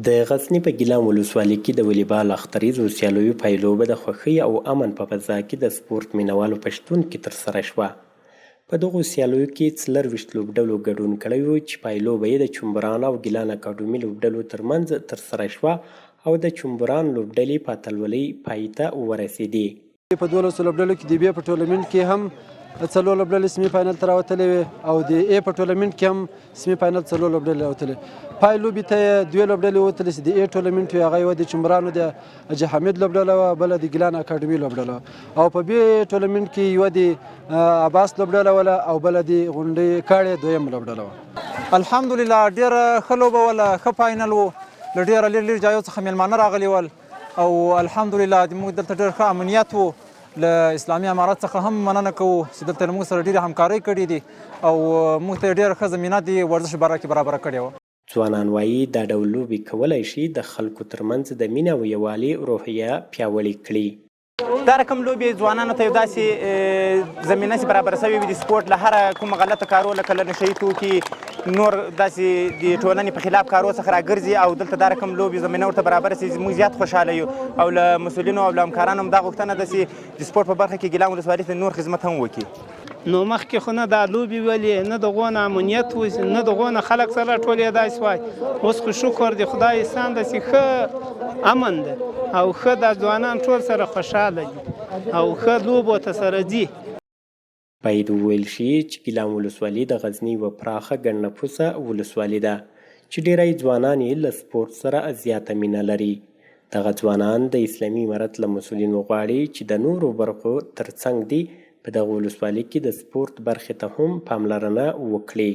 د غزني په ګیلان ولسوالۍ کې د والیبال اختریزو سیالیو پیلوبه د خوښۍ او امن په فضا کې د سپورت مینوالو په شتون کې ترسره شوه. په دغو سیالیو کې 24 لوبډلو ګډون کړی و چې پایلوبه یې د چمبران او ګیلان اکاډمي لوبډلو ترمنځ ترسره شوه او د چمبران لوبډلې په اتلولۍ پای ته ورسېدې. په 12 لوبډلو کې د بي په ټورنمنټ کې هم 4 لوبډلې سیمي فاینل ته راوتلې وې او د ای په ټورنمنټ کې هم سیمي فاینل 4 لوبډلې راوتلې. پای لوبې ته 2 لوبډلې وتلې چې د ای ټورنمنټ وې، هغه یوه د چمبرانو د حاجي حمید لوبډله وه، بله د ګیلان اکاډمي لوبډله، او په بي ټورنمنټ کې یوه د عباس لوبډله وله او بله د غونډۍ کاړې دویم لوبډله وه. الحمدلله ډېره ښه لوبه وله، ښه فاینل و، له ډېره لرې ځایو څخه میلمانه راغلي ول او الحمدلله موږ دلته ډېر ښه امنیت و. له اسلامي امارت څخه هم مننه کوو چې دلته له موږ سره ډېرې همکارۍ کړې دي او موږ ته ډېره ښه زمینه د ورزش باره کې برابره کړې وه. ځوانان وایي دا ډول لوبې کولی شي د خلکو ترمنځ د مینې او یووالي روحیه پیاوړې کړي. دا رقم لوبې ځوانانو ته یو داسې زمینه چې برابره شوې وي د سپورټ له هره کومه غلطه کارو لکه له نشهیي توکي نور داسې د ټولنې په خلاف کارو څخه راګرځي او دلته دا رقم لوبې زمینه ورته برابره شي موږ زیات خوشحاله یو او له مسؤلینو او له همکارانو هم دا غوښتنه ده چې د سپورټ په برخه کې ګیلان ولسوالۍ ته نور خدمت هم وکړي. نو مخکې خو نه دا لوبې ولې نه دغونه امنیت و نه دغونه خلک سره ټول یې داسې وای. اوس خو شکر د خدای احسان ده چې ښه امن ده او ښه دا ځوانان ټول سره خوشحاله دي او ښه لوبو ته سره ځي. باید وویل شي چې ګیلان ولسوالي د غزني یوه پراخه ګڼ نفوسه ولسوالي ده چې ډیری ځوانان یې له سپورت سره زیاته مینه لري. دغه ځوانان د اسلامي امارت له مسؤلینو غواړي چې د نورو برخو ترڅنګ دي په دغه ولسوالۍ کې د سپورت برخې ته هم پاملرنه وکړي.